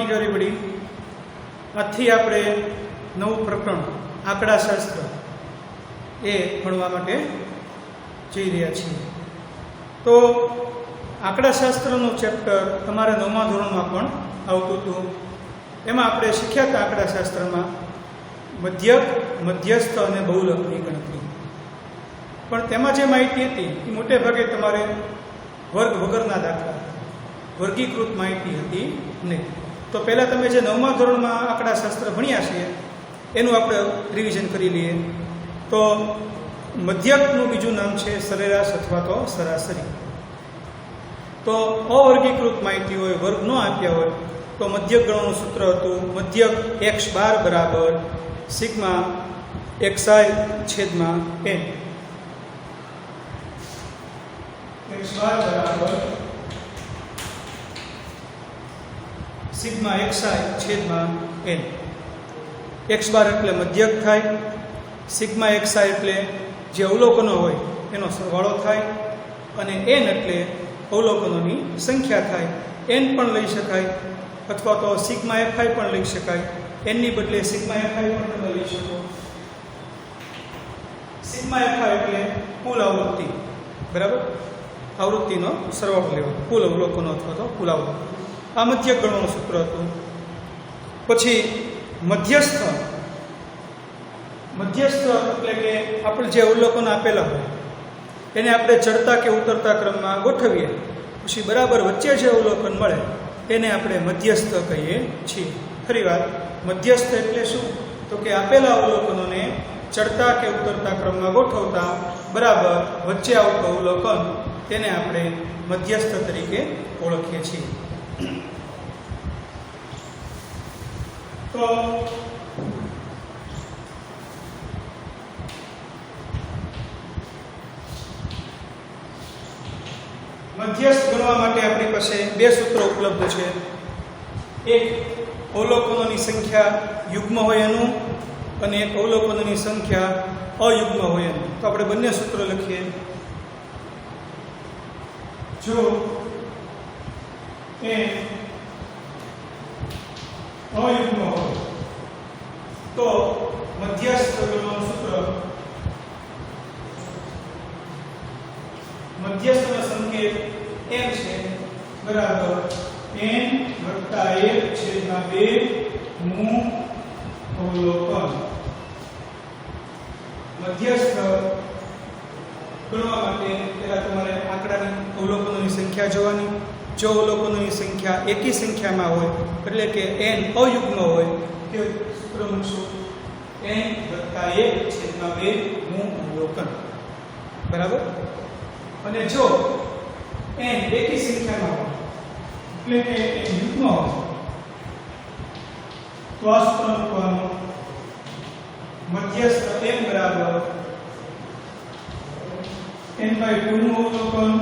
ભણવાની જરૂર પડી. આજથી આપણે નવું પ્રકરણ આંકડાશાસ્ત્ર એ ભણવા માટે જઈ રહ્યા છીએ. તો આંકડાશાસ્ત્રનું ચેપ્ટર તમારે 9મા ધોરણમાં પણ આવતું હતું. એમાં આપણે શીખ્યા હતા આંકડાશાસ્ત્રમાં મધ્યક, મધ્યસ્થ અને બહુલકની ગણતરી. પણ તેમાં જે માહિતી હતી એ મોટે ભાગે તમારે વર્ગ વગરના દાખલા, વર્ગીકૃત માહિતી હતી નહીં. તો પહેલાં તમે જે 9મા ધોરણમાં આંકડાશાસ્ત્ર ભણ્યા છીએ એનું આપણે રિવિઝન કરી લઈએ. તો મધ્યકનું બીજું નામ છે સરેરાશ અથવા તો સરાસરી. તો અવર્ગીકૃત માહિતી હોય, વર્ગ ન આપ્યા હોય તો મધ્યક ગણવાનું સૂત્ર હતું મધ્યક x બાર બરાબર સિગ્મા xi છેદમાં n. x બાર બરાબર સિગ્મા xi છેદમાં n. x બાર એટલે મધ્યક થાય, સિગ્મા xi એટલે જે અવલોકનો હોય એનો સરવાળો થાય, અને n એટલે અવલોકનોની સંખ્યા થાય. n પણ લઈ શકાય અથવા તો સિગ્મા fi પણ લઈ શકાય. n ની બદલે સિગ્મા fi પણ તમે લઈ શકો. સિગ્મા fi એટલે કુલ આવૃત્તિ, બરાબર? આવૃત્તિનો સરવાળો લેવો, કુલ અવલોકનો અથવા તો કુલ આવૃત્તિ. આ મધ્યક ગણવાનું સૂત્ર હતું. પછી મધ્યસ્થ. મધ્યસ્થ એટલે કે આપણે જે અવલોકન આપેલા હોય એને આપણે ચડતા કે ઉતરતા ક્રમમાં ગોઠવીએ, પછી બરાબર વચ્ચે જે અવલોકન મળે એને આપણે મધ્યસ્થ કહીએ છીએ. ફરી વાત, મધ્યસ્થ એટલે શું? તો કે આપેલા અવલોકનોને ચડતા કે ઉતરતા ક્રમમાં ગોઠવતા બરાબર વચ્ચે આવતું અવલોકન તેને આપણે મધ્યસ્થ તરીકે ઓળખીએ છીએ. તો મધ્યસ્થ ગણવા માટે આપણી પાસે બે સૂત્રો ઉપલબ્ધ છે. એક અવલોકનોની સંખ્યા યુગ્મ હોય એનું, અને એક અવલોકનોની સંખ્યા અયુગ્મ હોય એનું. તો આપણે બંને સૂત્ર લખીએ. જો એ અયુગ્મ હોય તો મધ્યસ્થ ગણવાનું સૂત્ર મધ્યસ્થનો સંકેત m છે બરાબર n વત્તા 1 છેદમાં 2 નું અવલોકન. મધ્યસ્થ ગણવા માટે પહેલા તમારે આંકડાની અવલોકનોની સંખ્યા જોવાની. જો અવલોકનોની સંખ્યા એકી સંખ્યામાં હોય એટલે કે n અયુગ્મ હોય તો સૂત્ર મૂકશું n વત્તા 1 છેદમાં 2 નું અવલોકન, બરાબર? અને જો n એકી સંખ્યામાં હોય એટલે કે n યુગ્મ હોય તો આ સૂત્ર મૂકવાનું મધ્યસ્થ m બરાબર n/2 નું અવલોકન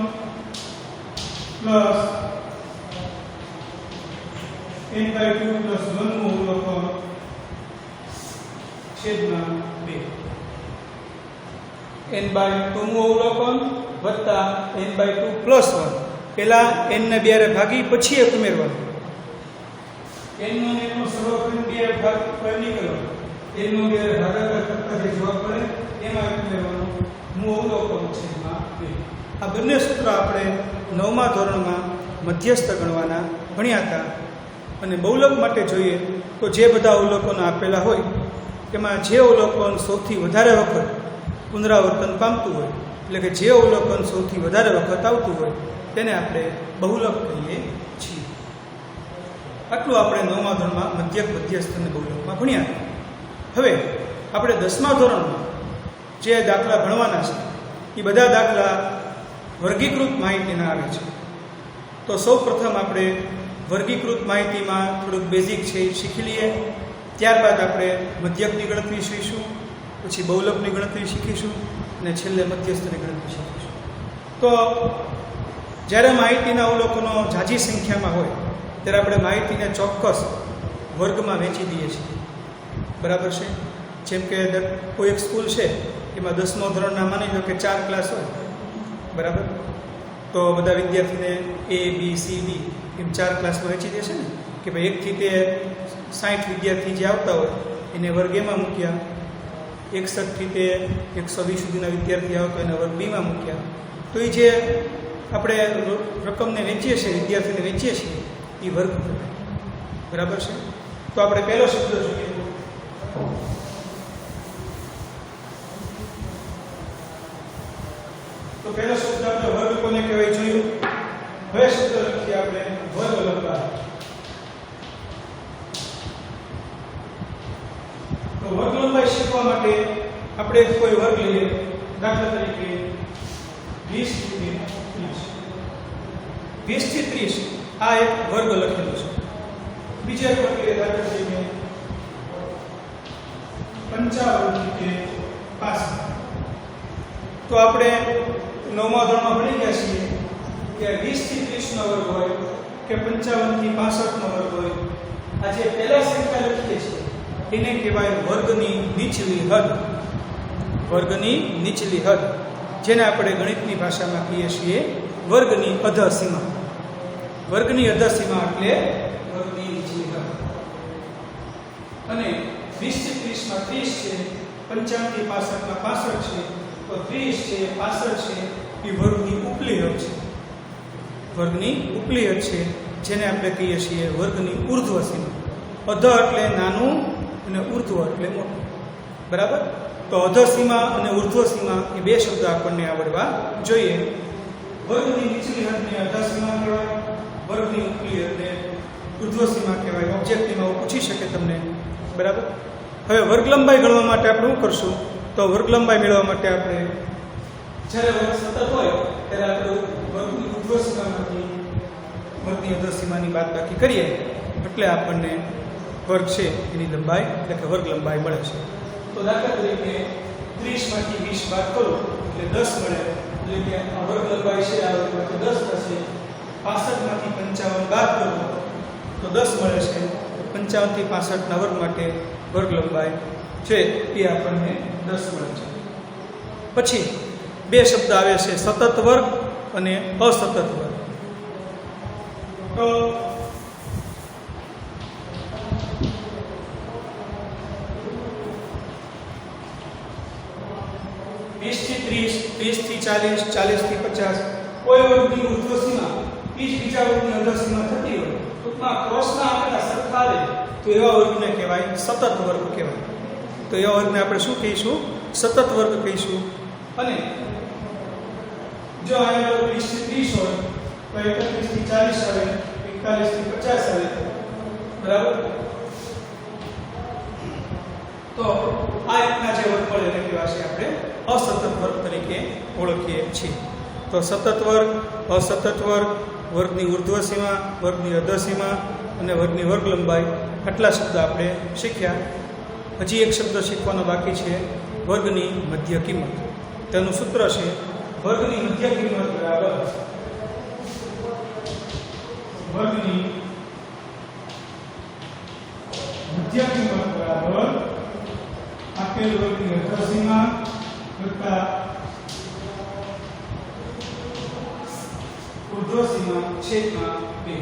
પ્લસ n/2 પ્લસ 1 નું અવલોકન છેદમાં 2. n/2 નું અવલોકન વત્તા n/2 પ્લસ 1. પહેલા n ને 2 રે ભાગી પછી એક ઉમેરવાનું. n નો ને નો સરવાળો કરીને 2 ભાગ પર નીકળવાનો. n નો 2 રે ભાગાકાર કરતા જે જવાબ મળે એમાં એક ઉમેરવાનું. નું અવલોકન છેદમાં 2. આ બંને સૂત્ર આપણે 9મા ધોરણમાં મધ્યસ્થ ગણવાના ભણ્યા હતા. અને બહુલક માટે જોઈએ તો જે બધા અવલોકનો આપેલા હોય એમાં જે અવલોકન સૌથી વધારે વખત પુનરાવર્તન પામતું હોય, એટલે કે જે અવલોકન સૌથી વધારે વખત આવતું હોય તેને આપણે બહુલક કહીએ છીએ. આટલું આપણે 9મા ધોરણમાં મધ્યક, મધ્યસ્થ અને બહુલકમાં ભણ્યા. હવે આપણે 10મા ધોરણમાં જે દાખલા ભણવાના છે એ બધા દાખલા વર્ગીકૃત માહિતીના આવે છે. તો સૌ પ્રથમ આપણે વર્ગીકૃત માહિતીમાં થોડુંક બેઝિક છે એ શીખી લઈએ. ત્યારબાદ આપણે મધ્યકની ગણતરી શીખીશું, પછી બહુલકની ગણતરી શીખીશું અને છેલ્લે મધ્યસ્થની ગણતરી શીખીશું. તો જ્યારે માહિતીના અવલોકનો ઝાઝી સંખ્યામાં હોય ત્યારે આપણે માહિતીને ચોક્કસ વર્ગમાં વહેંચી દઈએ છીએ, બરાબર છે? જેમ કે કોઈ એક સ્કૂલ છે એમાં 10મા ધોરણના માની લો કે 4 ક્લાસ હોય, બરાબર? તો બધા વિદ્યાર્થીને A B C D એમ 4 ક્લાસમાં વહેંચી દેશે ને. કે ભાઈ 1 થી તે 60 વિદ્યાર્થી જે આવતા હોય એને વર્ગ એમાં મૂક્યા, 61 થી તે 120 સુધીના વિદ્યાર્થી આવતા હોય એને વર્ગ બીમાં મૂક્યા. તો એ જે આપણે રકમને વેચીએ છીએ, વિદ્યાર્થીને વેચીએ છીએ, એ વર્ગ કહેવાય. બરાબર છે? તો આપણે પહેલો શબ્દ જોઈએ. તો પહેલો શબ્દ આપણે વર્ગ કોને કહેવાય જોયું. હવે શબ્દ લખીએ આપણે વર્ગ લંબાઈ. તો વર્ગ લંબાઈ શીખવા માટે આપણે કોઈ વર્ગ લઈએ. દાખલા તરીકે 20 થી 30. 20 થી 30 આ એક વર્ગ લખેલો છે. બીજો એક વર્ગ લઈએ. દાખલા તરીકે 55 થી 65. તો આપણે 9મા ધોરણમાં ભણી ગયા છીએ કે 20 થી 30 નો વર્ગ હોય કે 55 થી 65 નો વર્ગ હોય, આ જે પહેલા સંખ્યા લખીએ છીએ એને કહેવાય વર્ગની નીચલી હદ. વર્ગની નીચલી હદ, જેને આપણે ગણિતની ભાષામાં કહીએ છીએ વર્ગની અધસીમા. વર્ગની અધસીમા એટલે વર્ગની નીચલી હદ. અને 20 થી 30 માં 30 છે, 55 થી 65 માં 65 છે, તો 30 છે, 65 છે, એ વર્ગની ઉપલી હદ છે. વર્ગની ઉપલી હદ છે, જેને આપણે કહીએ છીએ વર્ગની ઉર્ધ્વ સીમા. અધ એટલે નાનું અને ઉર્ધ્વ એટલે મોટું. બરાબર? તો અધ સીમા અને ઉર્ધ્વ સીમા એ બે શબ્દ આપણને આવડવા જોઈએ. વર્ગની નીચલી હદને અધ સીમા કહેવાય, વર્ગની ઉપલી હદને ઉર્ધ્વ સીમા કહેવાય. ઓબ્જેક્ટિવમાં પૂછી શકે તમને. બરાબર? હવે વર્ગ લંબાઈ ગણવા માટે આપણે શું કરશું? તો વર્ગ લંબાઈ મેળવવા માટે આપણે જ્યારે વર્ગ સતત હોય ત્યારે આપણે વર્ગની ઉર્ધ્વ સીમામાંથી વર્ગની અધ સીમાની બાદબાકી કરીએ એટલે આપણને વર્ગ છે એની લંબાઈ એટલે કે વર્ગ લંબાઈ મળે છે. તો દાખલા તરીકે 30 માંથી 20 બાદ કરો એટલે 10 મળે. એટલે કે આ વર્ગ લંબાઈ છે, આ વર્ગમાંથી 10 થશે. 65 માંથી 55 બાદ કરો તો 10 મળે છે. 55 થી 65 ના વર્ગ માટે વર્ગ લંબાઈ છે એ આપણને 10 મળે છે. પછી બે શબ્દ આવે છે સતત વર્ગ અને અસતત વર્ગ. તો 20 થી 30, 30 થી 40, 40 થી 50 કોઈ વર્ગની ઉર્ધ્વ સીમા એ જ બીજા વર્ગની અધર સીમા થતી હોય, ટૂંકમાં ક્રોસના આંકડા સરખા આવે તો એવા વર્ગને કહેવાય સતત વર્ગ કહેવાય. તો એવા વર્ગને આપણે શું કહીશું? સતત વર્ગ કહીશું. અને જો અહીંયા વર્ગ 20 થી 30 હોય તો 31 થી 40 આવે, 41 થી 50 આવે. બરાબર? તો આ રીતના જે વર્ગ મળે એને કહેવાય છે આપણે અસતત વર્ગ તરીકે ઓળખીએ છીએ. તો સતત વર્ગ, અસતત વર્ગ, વર્ગની ઉર્ધ્વ સીમા, વર્ગની અધર સીમા અને વર્ગની વર્ગ લંબાઈ, આટલા શબ્દ આપણે શીખ્યા. હજી એક શબ્દ શીખવાનો બાકી છે, વર્ગની મધ્ય કિંમત. તેનું સૂત્ર છે વર્ગની મધ્ય કિંમત બરાબર વર્ગની મધ્ય કિંમત બરાબર આપેલ વર્ગની અધર સીમા વત્તા ઉર્ધ્વ સીમા છેદમાં 2.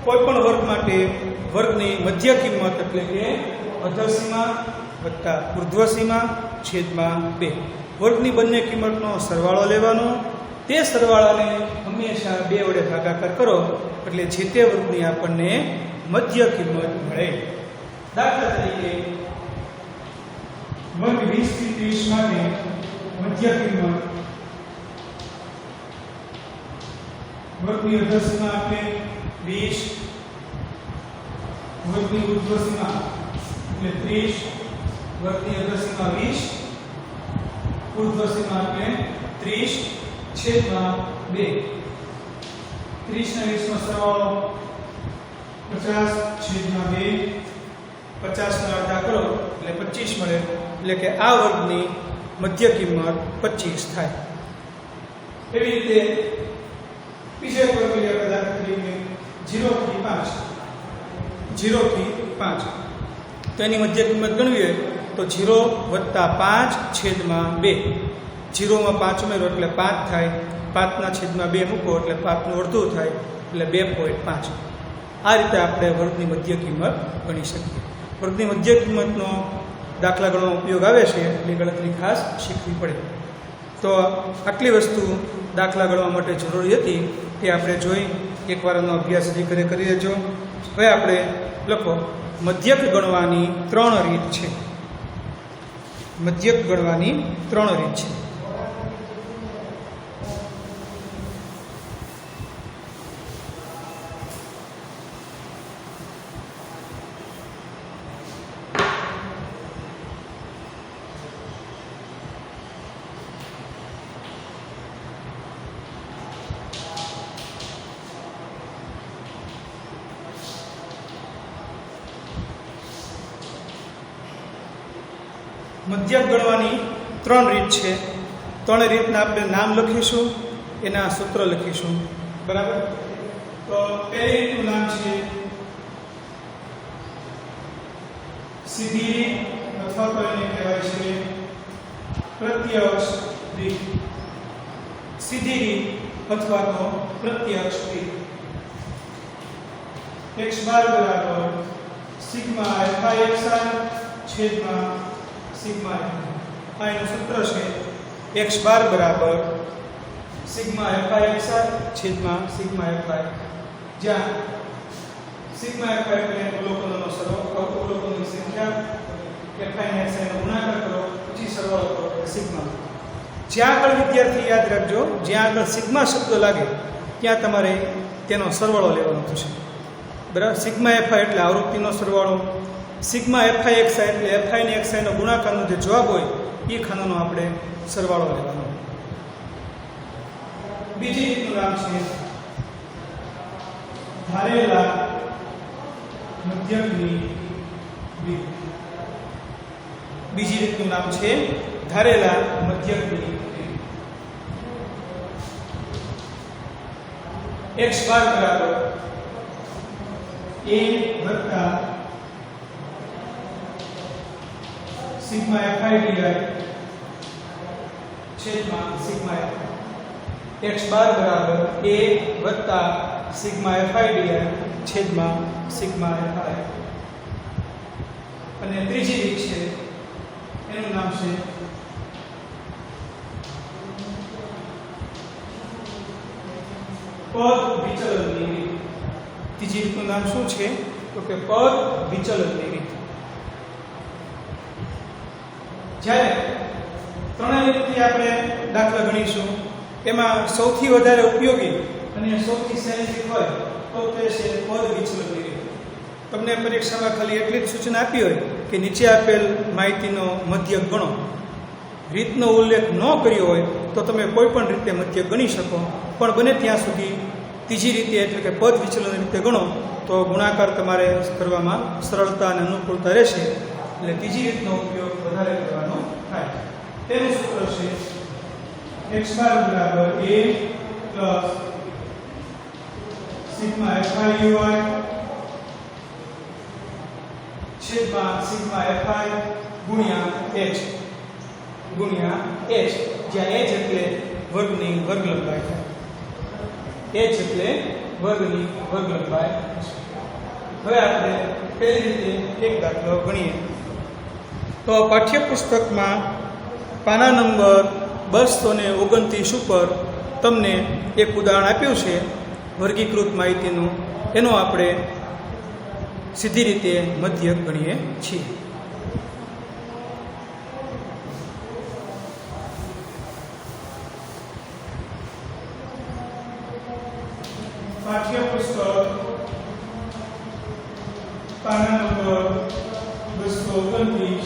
કોઈ પણ વર્ગ માટે વર્ગની મધ્ય કિંમત એટલે કે અધર સીમા વત્તા ઉર્ધ્વ સીમા છેદમાં 2. વર્ગની બંને કિંમતનો સરવાળો લેવાનો. તે સરવાળાને હંમેશા 2 વડે ભાગાકાર કરો એટલે જે તે વર્ગની આપણને મધ્ય કિંમત મળે. દાખલા તરીકે વર્ગ 20 થી 30 માટે મધ્ય કિંમત વર્ગની અધર સીમા આપણે 20, વર્ગની ઉર્ધ્વ સીમા એટલે 30, વર્ગની અધર સીમા 20, ઉર્ધ્વ સીમા એટલે 30 છેદમાં 2. 30 ના 20 નો સરવાળો 50 છેદમાં 2. 50 ના અડધા કરો એટલે 25 મળે. એટલે કે આ વર્ગની મધ્ય કિંમત 25 થાય. એવી રીતે બીજો એક વર્ગ લઈએ આપણે દાખલા તરીકે 0 થી 5. 0 થી 5 તો એની મધ્ય કિંમત ગણવી હોય તો 0 વત્તા 5 છેદમાં 2. 0 માં 5 ઉમેરો એટલે 5 થાય. 5 ના છેદમાં 2 મૂકો એટલે 5 નું અડધું થાય એટલે 2.5. આ રીતે આપણે વર્ગની મધ્ય કિંમત ગણી શકીએ. વર્ગની મધ્ય કિંમતનો દાખલા ગણવાનો ઉપયોગ આવે છે એટલી ગણતરી ખાસ શીખવી પડે. તો આટલી વસ્તુ દાખલા ગણવા માટે જરૂરી હતી એ આપણે જોઈ. એકવાર એનો અભ્યાસ હજી કરી લેજો. હવે આપણે લખો મધ્યક ગણવાની 3 રીત છે. મધ્યક ગણવાની 3 રીત છે. મધ્યક ગણવાની 3 રીત છે. 3 રીતના આપણે નામ લખીશું, એના સૂત્ર લખીશું. બરાબર? તો પહેલી રીતનું નામ છે સીધી રીત અથવા તો એને કહેવાય છે પ્રત્યક્ષ રીત. સીધી રીત અથવા તો પ્રત્યક્ષ રીત. x બાર બરાબર સિગ્મા fi છેદમાં સિગ્મા આ એનું સૂત્ર છે. x બાર બરાબર સિગ્મા fi છેદમાં સિગ્મા fi, જ્યાં સિગ્મા fi એટલે અવલોકનોનો સરવાળો, અવલોકનોની સંખ્યા, fi ને xi નો ગુણાકાર કરો પછી સરવાળો કરો એટલે સિગ્મા. જ્યાં આગળ વિદ્યાર્થી યાદ રાખજો, જ્યાં આગળ સિગ્મા શબ્દ લાગે ત્યાં તમારે તેનો સરવાળો લેવાનો થશે. બરાબર? સિગ્મા fi એટલે આવૃત્તિનો સરવાળો, સિગ્મા fi xi એટલે fi ને xi નો ગુણાકારનો જે જવાબ હોય એ ખાનાનો આપણે સરવાળો લેવાનો. બીજી રીતનું નામ છે ધારેલા મધ્યકની રીત. બીજી રીતનું નામ છે ધારેલા મધ્યકની રીત. x બાર બરાબર a વત્તા સિગ્મા fi dy છેદમાં સિગ્મા fi. x બાર બરાબર a વત્તા સિગ્મા fi dy છેદમાં સિગ્મા fi. અને ત્રીજી રીત છે એનું નામ છે પદ વિચલનની રીત. ત્રીજી રીતનું નામ શું છે તો કે પદ વિચલનની રીત. જ્યારે ત્રણેય રીતથી આપણે દાખલા ગણીશું એમાં સૌથી વધારે ઉપયોગી અને સૌથી સહેલી રીત હોય તો તે છે પદ વિચલનની રીત. તમને પરીક્ષામાં ખાલી એટલી જ સૂચના આપી હોય કે નીચે આપેલ માહિતીનો મધ્યક ગણો. રીતનો ઉલ્લેખ ન કર્યો હોય તો તમે કોઈ પણ રીતે મધ્યક ગણી શકો, પણ બને ત્યાં સુધી ત્રીજી રીતે એટલે કે પદ વિચલનની રીતે ગણો તો ગુણાકાર તમારે કરવામાં સરળતા અને અનુકૂળતા રહેશે. એટલે ત્રીજી રીતનો ઉપયોગ વધારે કરવાનો થાય. તેનું સૂત્ર છે x બાર બરાબર a plus sigma fi uy છેદમાં સિગ્મા fi ગુણ્યા h જ્યાં h એટલે વર્ગની વર્ગ લંબાઈ થાય. h એટલે વર્ગની વર્ગ લંબાઈ. હવે આપણે પહેલી રીતે એક દાખલો ગણીએ. તો પાઠ્યપુસ્તકમાં પાના નંબર 229 ઉપર તમને એક ઉદાહરણ આપ્યું છે વર્ગીકૃત માહિતીનું. એનો આપણે સીધી રીતે મધ્યક ગણીએ છીએ. પાઠ્યપુસ્તક પાના નંબર 229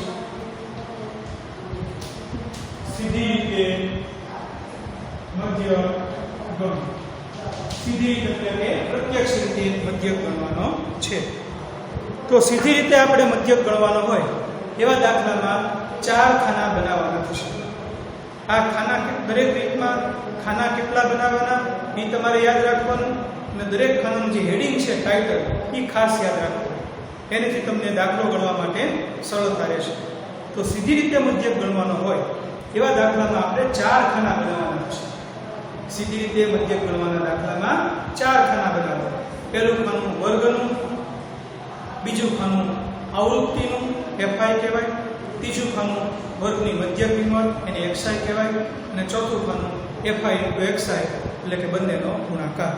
સીધી રીતે મધ્યક ગણો. સીધી રીતે એટલે કે પ્રત્યક્ષ રીતે મધ્યક ગણવાનો છે. તો સીધી રીતે આપણે મધ્યક ગણવાનો હોય એવા દાખલામાં 4 ખાના બનાવવાના થશે. આ ખાના દરેક રીતમાં ખાના કેટલા બનાવવાના એ તમારે યાદ રાખવાનું, અને દરેક ખાનાનું જે હેડિંગ છે ટાઇટલ એ ખાસ યાદ રાખવાનું. એનાથી તમને દાખલો ગણવા માટે સરળતા રહેશે. તો સીધી રીતે મધ્યક ગણવાનો હોય એવા દાખલામાં આપણે 4 ખાના બનાવવાના છે. સીધી રીતે મધ્યક ગણવાના દાખલામાં 4 ખાના બનાવવાના. પહેલું ખાનું વર્ગનું, બીજું ખાનું આવૃત્તિનું FI કહેવાય, ત્રીજું ખાનું વર્ગની મધ્ય કિંમત એને XI કહેવાય, અને ચોથું ખાનું FI × XI એટલે કે બંનેનો ગુણાકાર.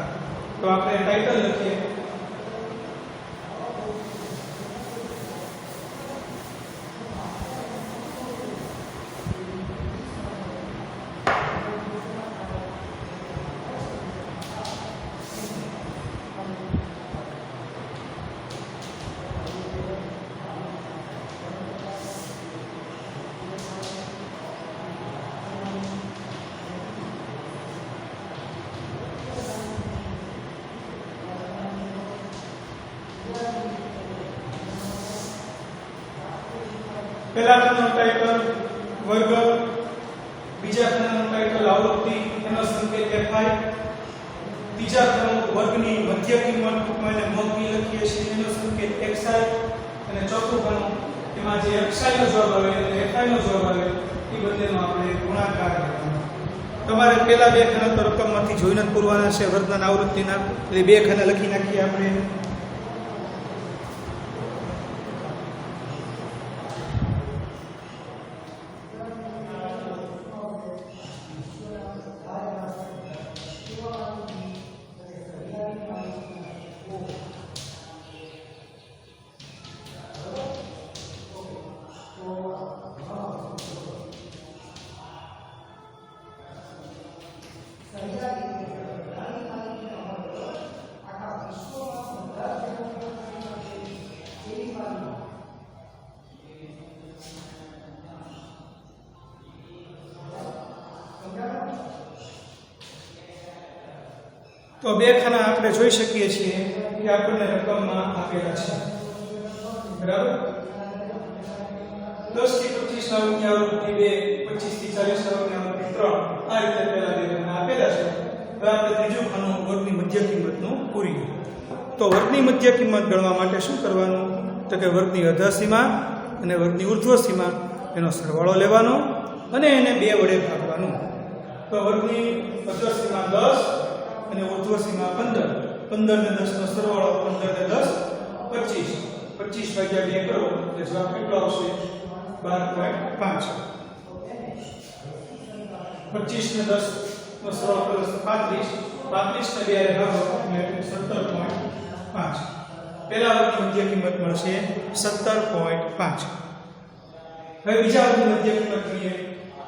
તો આપણે ટાઇટલ લખીએ. પહેલા ખાનાનું ટાઇટલ વર્ગ, બીજા ખાનાનું ટાઇટલ આવૃત્તિ એનો સંકેત FI, ત્રીજા ખાનાનું વર્ગની મધ્ય કિંમત ટૂંકમાં એને મોકી લખીએ છીએ એનો સંકેત XI, અને ચોથું ખાનું એમાં જે XI નો જવાબ આવે અને FI નો જવાબ આવે એ બંનેનો આપણે ગુણાકાર કરવાનો. તમારે પહેલા બે ખાના તો રકમમાંથી જોઈને જ પૂરવાના છે, વર્ગના આવૃત્તિના, એટલે બે ખાના લખી નાખીએ આપણે. તો બે ખાના આપણે જોઈ શકીએ છીએ કે આપણને રકમમાં આપેલા છે, બરાબર. 10 થી 25 ના રૂપિયા આવૃત્તિ 2, 25 થી 40 ના રૂપિયા આવૃત્તિ 3, આ રીતે પહેલા બે ખાના આપેલા છે. હવે આપણે ત્રીજું ખાનું વર્ગની મધ્ય કિંમતનું પૂરીએ. તો વર્ગની મધ્ય કિંમત ગણવા માટે શું કરવાનું? તો કે વર્ગની અધઃ સીમા અને વર્ગની ઉર્ધ્વ સીમા એનો સરવાળો લેવાનો અને એને 2 વડે ભાગવાનું. તો વર્ગની અધઃ સીમા 10 અને ઉર્ધ્વ સીમા 15, 15 ને 10 નો સરવાળો 15 ને 10 25, 25 ભાગ્યા 2 કરો એટલે જવાબ કેટલો આવશે? 12.5. 25 ને 10 નો સરવાળો કરો 35, 35 ને 2 વડે ભાગો એટલે 17.5. પહેલા વર્ગની મધ્ય કિંમત મળશે 17.5. હવે બીજા વર્ગની મધ્ય કિંમત કરીએ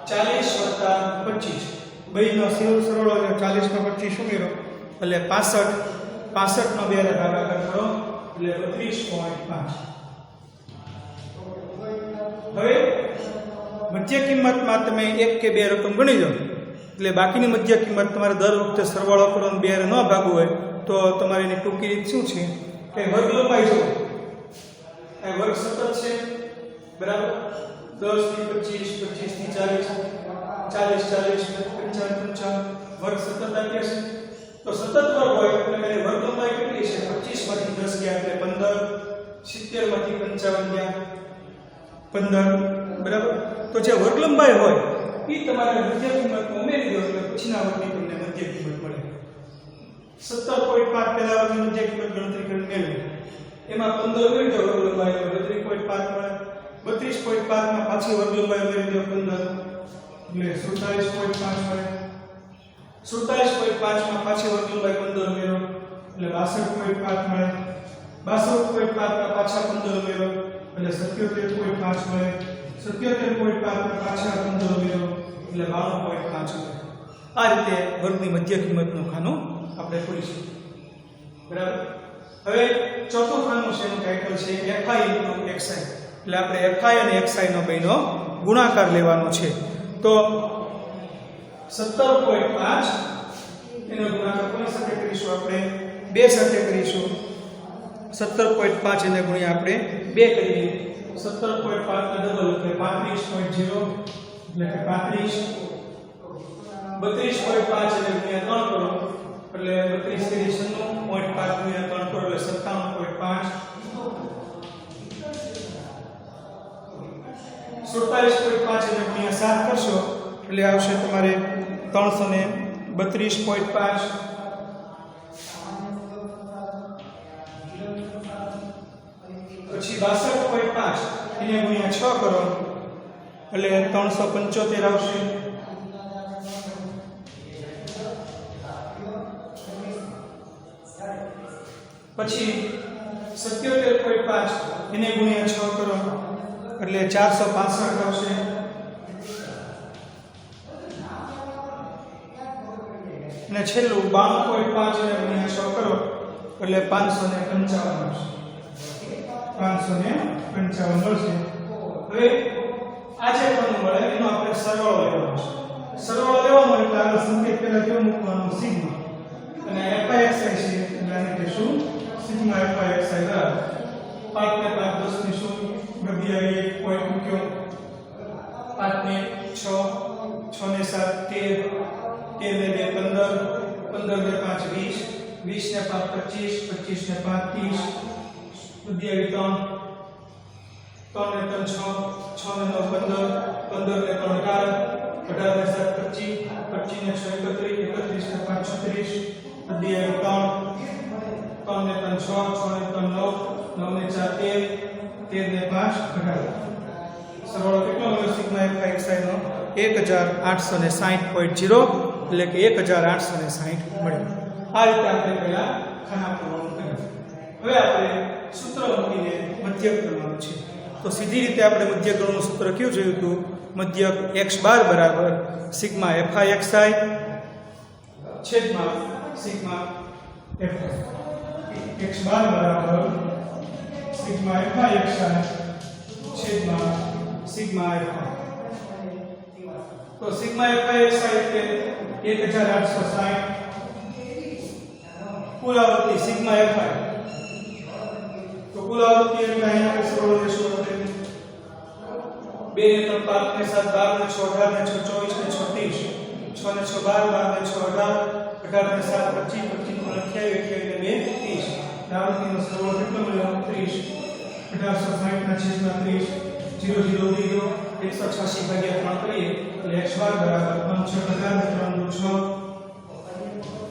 40 + 25. બેનો સરવાળો 40 નો 25 ઉમેરો એટલે 65, 65 નો 2 વડે ભાગાકાર કરો એટલે 32.5. હવે મધ્ય કિંમતમાં તમે એક કે બે રકમ ગણી લો એટલે બાકીની મધ્ય કિંમત તમારે દર વખતે સરવાળો કરવાનો 2 વડે ન ભાગવું હોય તો તમારી એની ટૂંકી રીત શું છે કે વર્ગ લંબાઈ જો આ વર્ગ સતત છે, બરાબર. 10 થી 25, 25 થી 40, 40, 55, વર્ગ સતત આપ્યા છે. તો સતત વર્ગ હોય એટલે એની વર્ગ લંબાઈ કેટલી છે? 25 માંથી 10 ગયા એટલે 15, 70 માંથી 55 ગયા 15, બરાબર. તો જે વર્ગ લંબાઈ હોય એ તમારે મધ્ય કિંમતમાં ઉમેરી દો એટલે પછીના વર્ગની તમને મધ્ય કિંમત મળે. 17.5 પહેલા વર્ગની મધ્ય કિંમત ગણતરી કરીને મેળવી, એમાં 15 ઉમેરી દો વર્ગ લંબાઈ એટલે 32.5 મળે. 32.5 માં પાછી વર્ગ લંબાઈ ઉમેરી દો 15 એટલે 47.5 મળે. 47.5 માં પાછી વર્ગ લંબાઈ 15 ઉમેરો એટલે 62.5 મળે. 62.5 માં પાછા 15 ઉમેરો એટલે 77.5 મળે. 77.5 માં પાછા 15 ઉમેરો એટલે 92.5 મળે. આ રીતે વર્ગની મધ્ય કિંમતનું ખાનું આપણે પૂરીશું, બરાબર. હવે ચોથું ખાનું છે એનું ટાઇટલ છે FI × XI, એટલે આપણે FI અને XI નો બેનો ગુણાકાર લેવાનો છે. તો 17.5 એનો ગુણાકાર કોની સાથે કરીશું? આપણે 2 સાથે કરીશું. 17.5 એને ગુણ્યા આપણે 2 કરીએ. 17.5 નો ડબલ એટલે 35.0 એટલે કે 35. 32.5 એને ગુણ્યા 3 કરો એટલે 32 * 0.5 ગુણ્યા 3 કરો એટલે 57.5. 47.5 એને ગુણ્યા 7 કરશો એટલે આવશે તમારે 332.5. 62.5 એને ગુણ્યા 6 કરો એટલે 375 આવશે. પછી 77.5 એને ગુણ્યા 6 કરો એટલે 465 આવશે. અને છેલ્લું 92.5 એને ગુણ્યા 6 કરો એટલે 555 આવશે. 555 મળશે. હવે આ જે કોણ મળે એનો આપણે સરવાળો લેવાનો છે. સરવાળો લેવાનો એટલે આગળ સંકેત પહેલા કેવું મૂકવાનું સિગ્મા અને fixi છે એટલે આને કહેશું સિગ્મા fixi બરાબર 5 ને 5 10 ની શું બધી આવી એક પોઈન્ટ મૂક્યો 5 ને 6 6 ને 7 13 13 ને 2 15 15 ને 5 20 20 ને 5 25 25 ને 5 30 બધી આવી 3 3 ને 3 6 6 ને 9 15 15 ને 3 18 18 ને 7 25 25 ને 6 31 31 ને 5 36 બધી આવી 3 ને 3 6 6 ને 3 9 9 ને 4 13 ને 5 18 સરવાળો કેટલો મળ્યો સિગ્મા fixi નો 1860.0 એટલે કે 1860 મળ્યો. આ રીતે આપણે પહેલા ખાના પૂરવાનું કર્યું. હવે આપણે સૂત્ર મૂકીને મધ્યક ગણવાનું છે. તો સીધી રીતે આપણે મધ્યક ગણવાનું સૂત્ર કયું જોયું હતું? મધ્યક x બાર બરાબર સિગ્મા fixi છેદમાં સિગ્મા fi. x બાર બરાબર સિગ્મા fixi છેદમાં સિગ્મા fi. તો સિગ્મા fixi એટલે 1860 કુલ આવૃત્તિ સિગ્મા fi. તો કુલ આવૃત્તિ એટલે અહીંયા આપણે સરળ લેશું. 2 ને 3 5 ને 7 12 ને 6 18 ને 6 24 ને 6 30 6 ને 6 12 12 ને 6 18 18 ને 7 25 25 ને 28 28 ને 2 30 આવૃત્તિનો સરવાળો કેટલો મળ્યો? 30 1860 ના છેદમાં 30 0 0 ઉડી ગયો 186 ભાગ્યા 3 કરીએ એટલે x બાર બરાબર 5 6 3 6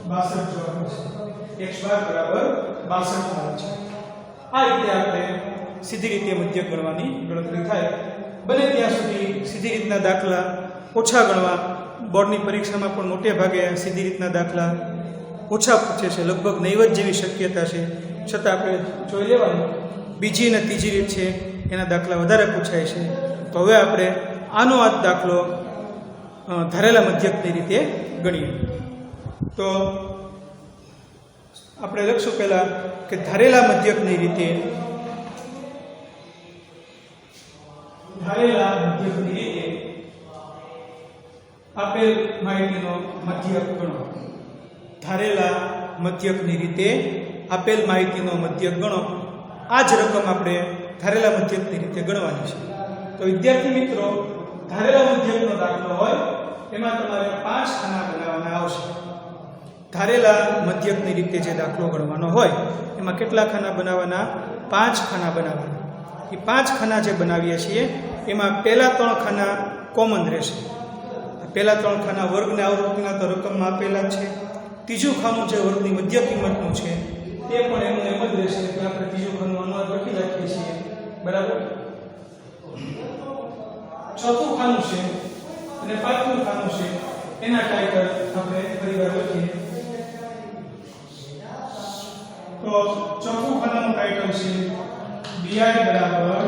62 આવશે. x બાર બરાબર 62 આવે છે. આ રીતે આપણે સીધી રીતે મધ્યક ગણવાની ગણતરી થાય. બને ત્યાં સુધી સીધી રીતના દાખલા ઓછા ગણવા. બોર્ડની પરીક્ષામાં પણ મોટે ભાગે સીધી રીતના દાખલા ઓછા પૂછે છે, લગભગ નહીવત જેવી શક્યતા છે. છતાં આપણે જોઈ લેવાનું બીજી અને ત્રીજી રીત છે એના દાખલા વધારે પૂછાય છે. તો હવે આપણે આનો આ દાખલો ધારેલા મધ્યકની રીતે ગણીએ. તો આપણે લખશું પહેલા કે ધારેલા મધ્યકની રીતે આપેલ માહિતીનો મધ્યક ગણો. ધારેલા મધ્યકની રીતે આપેલ માહિતીનો મધ્યક ગણો. આ જ રકમ આપણે ધારેલા મધ્યકની રીતે ગણવાની છે. તો વિદ્યાર્થી મિત્રો, ધારેલા મધ્યકનો દાખલો હોય એમાં તમારે 5 ખાના બનાવવાના આવશે. ધારેલા મધ્યકની રીતે જે દાખલો ગણવાનો હોય એમાં કેટલા ખાના બનાવવાના? 5 ખાના બનાવવાના. એ 5 ખાના જે બનાવીએ છીએ એમાં પહેલા 3 ખાના કોમન રહેશે. પહેલા 3 ખાના વર્ગને આવૃત્તિના તો રકમમાં આપેલા છે. ત્રીજું ખાનું જે વર્ગની મધ્ય કિંમતનું છે તે પણ એનું એમ જ રહેશે. એટલે આપણે ત્રીજું ખાનું અનુવાદ લખી રાખીએ છીએ, બરાબર. ચોથું ખાનું છે અને પાંચમું ખાનું છે એના ટાઇટલ આપણે ફરીવાર લખીએ. તો ચોથું ખાનાનું ટાઇટલ છે bi બરાબર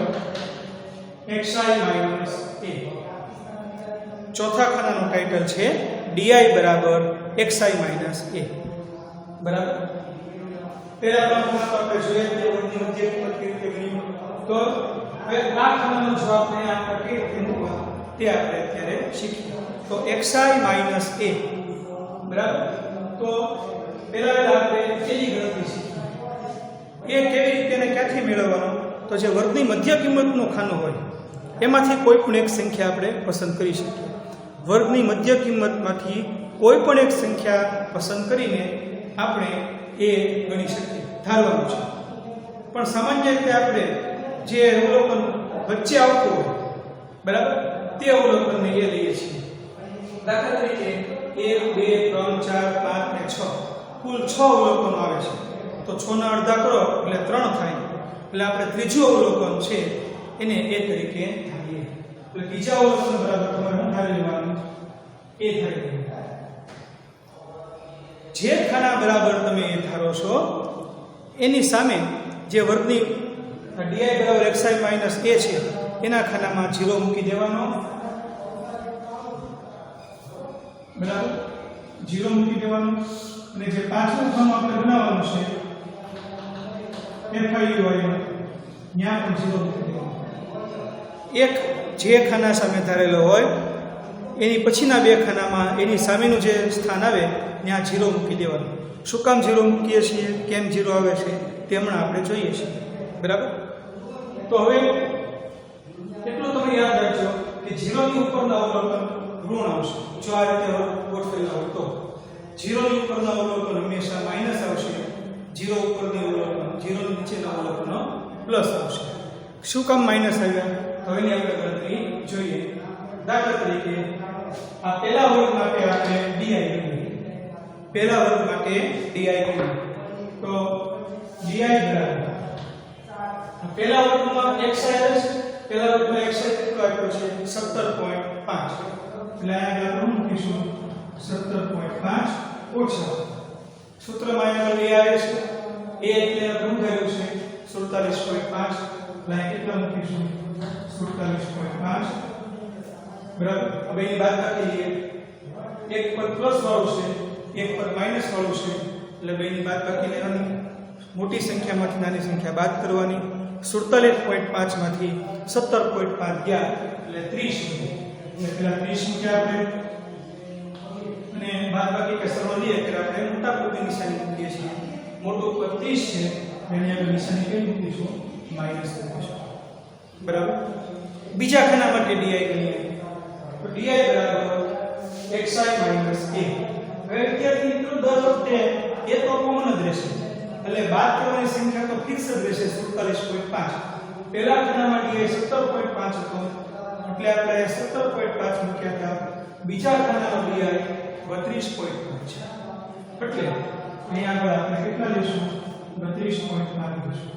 xi માઈનસ a. ચોથા ખાનાનું ટાઇટલ છે di બરાબર xi માઈનસ a, બરાબર. પહેલા 3 ખાના તો આપણે જોઈએ કે વર્ગની મધ્ય કિંમત કેવી રીતે ગણી. તો હવે આ ખાનાનો જવાબ અહીંયા આપણે કેવી રીતે મૂકવા તે આપણે અત્યારે શીખીએ. તો xi માઈનસ a, બરાબર. તો પહેલા આપણે એની ગણતરી શીખીએ. એ કેવી રીતે અને ક્યાંથી મેળવવાનો? તો જે વર્ગની મધ્ય કિંમતનું ખાનું હોય એમાંથી કોઈ પણ એક સંખ્યા આપણે પસંદ કરી શકીએ. વર્ગની મધ્ય કિંમતમાંથી કોઈ પણ એક સંખ્યા પસંદ કરીને આપણે એ ગણી શકીએ, ધારવાનું છે. પણ સામાન્ય રીતે આપણે જે અવલોકન વચ્ચે આવતું હોય, બરાબર, તે અવલોકનને એ લઈએ છીએ. દાખલા તરીકે 1 2 3 4 5 અને 6 કુલ 6 અવલોકનો આવે છે. તો 6 ના અડધા કરો એટલે 3 થાય. એટલે આપણે ત્રીજું અવલોકન છે એને એ તરીકે ધારીએ. એટલે ત્રીજા અવલોકન બરાબર તમારે શું ધારી લેવાનું? એ ધારી લેવાનું. જે ખાના બરાબર તમે એ ધારો છો એની સામે જે વર્ગની di બરાબર xi માઈનસ a છે એના ખાનામાં 0 મૂકી દેવાનો. બરાબર 0 મૂકી દેવાનું. અને જે પાંચમું ખાનું આપણે બનાવવાનું છે fi ui ત્યાં પણ 0 મૂકી દેવાનું. એક જે ખાના સામે ધારેલો હોય એની પછીના બે ખાનામાં એની સામેનું જે સ્થાન આવે ત્યાં 0 મૂકી દેવાનું. શું કામ 0 મૂકીએ છીએ, કેમ 0 આવે છે તે હમણાં આપણે જોઈએ છીએ. બરાબર. તો હવે એટલું તમે યાદ રાખજો કે 0 ની ઉપરના અવલોકન ઋણ આવશે. જો આ રીતે ગોઠવેલા હોય તો 0 ની ઉપરના અવલોકન હંમેશા માઈનસ આવશે. 0 ઉપરની અવલોકન 0 ની નીચેના અવલોકન પ્લસ આવશે. શું કામ માઈનસ આવ્યા? હવેની આપણે ગણતરી જોઈએ. દાખલા તરીકે આ પહેલા વર્ગ માટે આપણે di ગણીએ. પહેલા વર્ગ માટે di ગણીએ તો di બરાબર પહેલા વર્ગમાં xi આવે છે. પહેલા વર્ગમાં xi કેટલો આપ્યો છે? 17.5. એટલે અહીંયા આપણે મૂકીશું 17.5 ઓછા સૂત્રમાં અહીંયા a આવે છે. a એટલે આપણે ધાર્યું છે 47.5. એટલે કેટલા મૂકીશું? 47.5. બરાબર. હવે એની બાદ બાકી લઈએ. એક પર પ્લસ વાળું છે, એક પર માઈનસ વાળું છે. એટલે બેની બાદ બાકી લેવાની. મોટી સંખ્યામાંથી નાની સંખ્યા બાદ કરવાની. 47.5 માંથી 17.5 ગયા એટલે 30 એટલે પેલા 30 મૂક્યા આપણે. અને બાદ બાકી કે સરળ લઈએ એટલે આપણે મોટા પદની નિશાની મૂકીએ છીએ. મોટું પદ 30 છે એની આપણે નિશાની કઈ મૂકીશું? માઈનસ મૂકીશું. બરાબર. બીજા ખાના માટે di ગણીએ તો di બરાબર xi માઈનસ a. હવે વિદ્યાર્થી મિત્રો દર વખતે એ તો કોમન જ રહેશે એટલે બાદ કરવાની સંખ્યા તો ફિક્સ જ રહેશે 47.5. પહેલા ખાનામાં di 17.5 હતો એટલે આપણે 17.5 મૂક્યા હતા. બીજા ખાનામાં di 32.5 છે એટલે અહીંયા આગળ આપણે કેટલા લેશું? 32.5 લેશું.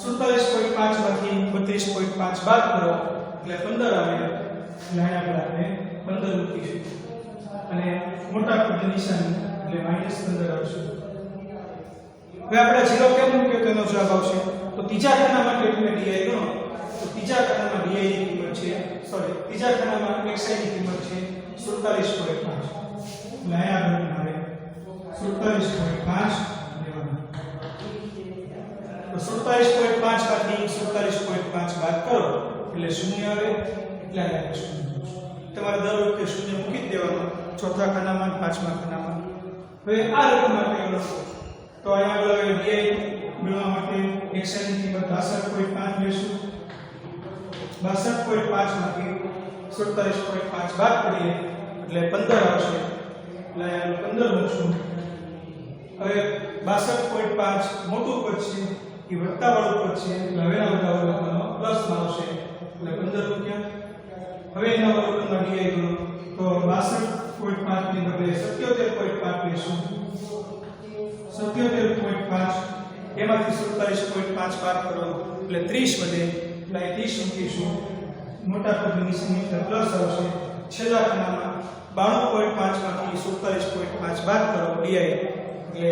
47.5 માંથી 32.5 બાદ કરો એટલે 15 આવે. એટલે અહીંયા આગળ આપણે 15 મૂકીશું અને મોટા પદની નિશાની એટલે -15 આવશે. હવે આપણે 0 કેમ મૂક્યો તેનો જવાબ આવશે. તો ત્રીજા ખાના માટે તમે di ગણો તો ત્રીજા ખાનામાં di ની કિંમત છે ત્રીજા ખાનામાં xi ની કિંમત છે 47.5. એટલે અહીંયા આગળ આવે 47.5 લેવાનું. તો 47.5 માંથી 47.5 બાદ કરો એટલે 0 આવે. એટલે અહીંયા 0 તમારે દર વખતે 0 મૂકી દેવાનું. ચોથા ખાનામાં, પાંચમા ખાનામાં. હવે આ રકમ માટે ગણો તો અહીંયા આગળ di મેળવવા માટે xi ની કિંમત 62.5 લેશું. 62.5 માંથી 47.5 બાદ કરીએ એટલે 15 આવશે. એટલે અહીંયા 15 મૂકશું. હવે 62.5 મોટું પદ છે એ વત્તા વાળું પદ છે એટલે હવેના બધા અવલોકનો પ્લસ માં આવશે. એટલે 15 મૂક્યા. હવે એના અવલોકનમાં di ગણો તો 62.5 ની બદલે 77.5 લેશું. 77.5 એમાંથી 47.5 બાદ કરો એટલે 30 વધે. એટલે 30 મૂકીશું. મોટા પદની નિશાની પ્લસ આવશે. છેલ્લા ખાનામાં 92.5 માંથી 47.5 બાદ કરો di એટલે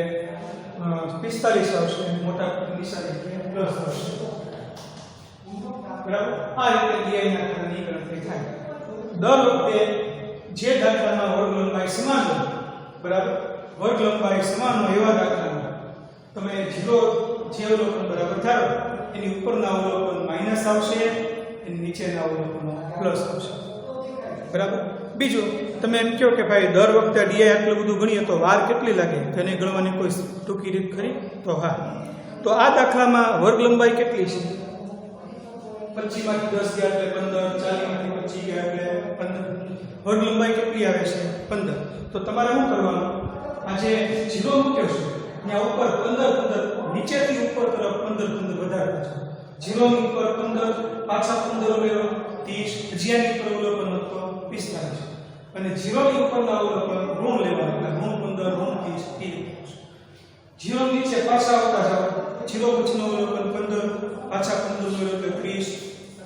45 આવશે. મોટા પદની નિશાની પ્લસ આવશે. બરાબર. આ રીતે di ના ખાનાની ગણતરી થાય. દર વખતે જે દાખલામાં વર્ગ લંબાઈ સમાન હોય, બરાબર, વર્ગ લંબાઈ સમાન હોય એવા દાખલામાં તમે 0 જે અવલોકન બરાબર ધારો એની ઉપરના અવલોકન માઈનસ આવશે, એની નીચેના અવલોકન પ્લસ આવશે. બરાબર. બીજું તમે એમ કહો કે ભાઈ દર વખતે di આટલું બધું ગણીએ તો વાર કેટલી લાગે? તેને ગણવાની કોઈ ટૂંકી રીત ખરી? તો હા. તો આ દાખલામાં વર્ગ લંબાઈ કેટલી છે? 25 માંથી 10 ગયા એટલે 15, 40 માંથી 25 ગયા એટલે 15. વર્ગ લંબાઈ કેટલી આવે છે? 15. તો તમારે શું કરવાનું? આ જે 0 મૂક્યો છે ત્યાં ઉપર 15 નીચેથી ઉપર તરફ 15 વધારતા છે. 0 ની ઉપર 15 પાછા 15 ઉમેરો 30. જ્યાંની ઉપર અવલોકન હતો 45 અને 0 ની ઉપરના અવલોકન ઋણ લેવાનું એટલે ઋણ 15 ઋણ 30 0 નીચે પાછા આવતા જાવ 0 પછીનો અવલોકન 15, પાછા 15 ઉમેરો એટલે 30,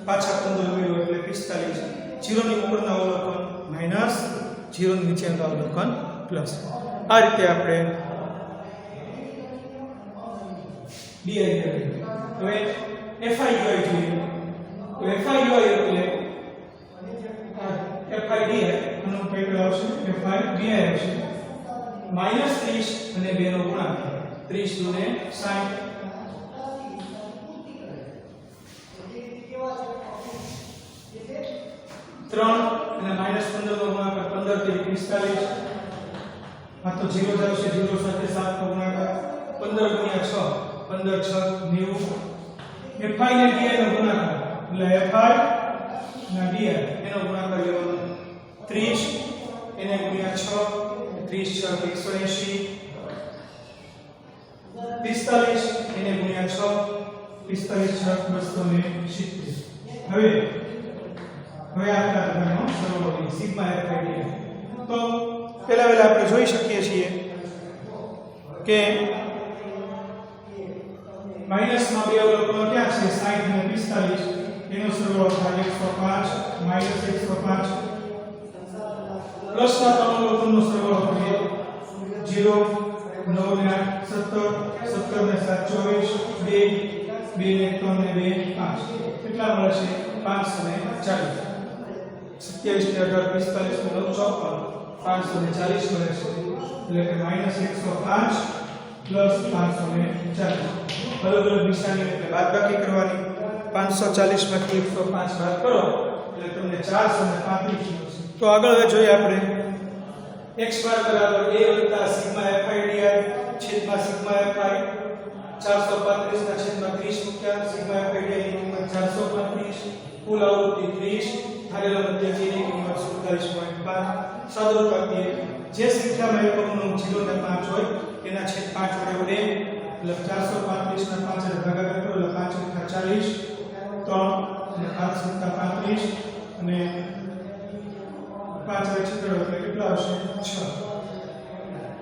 પાછા 15 ઉમેરો એટલે 45, 0 ની ઉપરના અવલોકન માઈનસ, 0 ની નીચેના અવલોકન પ્લસ. આ રીતે આપણે ડી આઈ હવે એફઆઈ યુઆઈ જોઈએ. તો એફઆઈ યુઆઈ એટલે એફઆઈ ડી આનો પેટર્ન આવશે, એફઆઈ ડી આઈ આવશે -30 અને 2 નો ગુણાકાર 30 દુને 60, 3 અને -15 નો ગુણાકાર 15 થી 45, આ તો 0 આવશે, 0 સાથે 7 નો ગુણાકાર 15 ગુણ્યા 6 15 6 90, fi ને di નો ગુણાકાર એટલે fi ના di એનો ગુણાકાર લેવાનો 30 એને ગુણ્યા 6 30 6 180, 45 એને ગુણ્યા 6 45 6 270. હવે આપણે સરળ કરી સિગ્મા fi. તો પહેલા આપણે જોઈ શકીએ છીએ કે માઈનસમાં બે અવલોકનો ક્યાં છે 60 અને 45, એનો સરવાળો થાય 105 105, પ્લસના ત્રણ અવલોકનનો સરવાળો કરીએ 0 9 ને 8 17 17 ને 7 24 2 ને 3 ને 2 5, કેટલા મળશે 540, 27 ને 18 45 ને 9 54 540 મળે છે. એટલે કે -105 +540. અલગ અલગ નિશાની એટલે બાદબાકી કરવાની. 540 માંથી 105 બાદ કરો એટલે તમને 435 મળશે. તો આગળ હવે જોઈએ આપણે x બાર બરાબર a સિગ્મા fi di છેદમાં સિગ્મા fi 435 ના છેદમાં 30 મૂક્યા. સિગ્મા fi di ની કિંમત 435, કુલ આવૃત્તિ 30, ધારેલા મધ્યક ની કિંમત 47.5. સાદુરૂપ આપીએ જે સંખ્યામાં એકમોનું 0 ને 5 હોય એના છેદ 5 વડે એટલે 435 ના 5 વડે ભાગાકાર કરો એટલે 5 × 40 3 અને 5 × 35 અને 5 વડે છેદો એટલે કેટલા આવશે 6.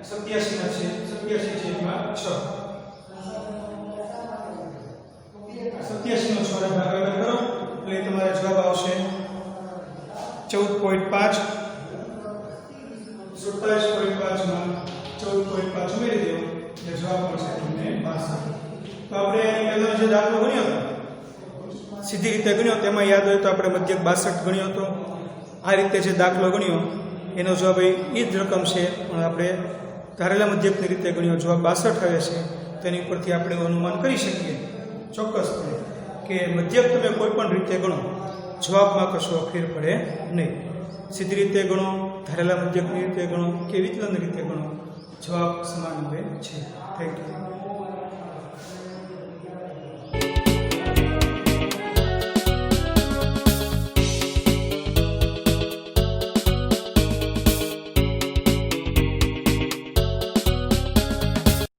87 ના છેદ 87 છેદમાં 6, 87 નો 6 વડે ભાગાકાર કરો એટલે તમારો જવાબ આવશે 14.5. 27.5 માં 14.5 ઉમેરી દો એટલે જવાબ મળશે તમને 62. તો આપણે પહેલો જે દાખલો ગણ્યો હતો સીધી રીતે ગણ્યો તેમાં યાદ હોય તો આપણે મધ્યક 62 ગણ્યો હતો. આ રીતે જે દાખલો ગણ્યો એનો જવાબ એ જ રકમ છે, પણ આપણે ધારેલા મધ્યકની રીતે ગણ્યો જવાબ 62 આવે છે. તેની ઉપરથી આપણે અનુમાન કરી શકીએ ચોક્કસપણે કે મધ્યક તમે કોઈ પણ રીતે ગણો જવાબમાં કશો ફેર પડે નહીં. સીધી રીતે ગણો, ધારેલા મધ્યકની રીતે ગણો કે વિચલન રીતે ગણો, જવાબ સમાન આવે છે. Thank you.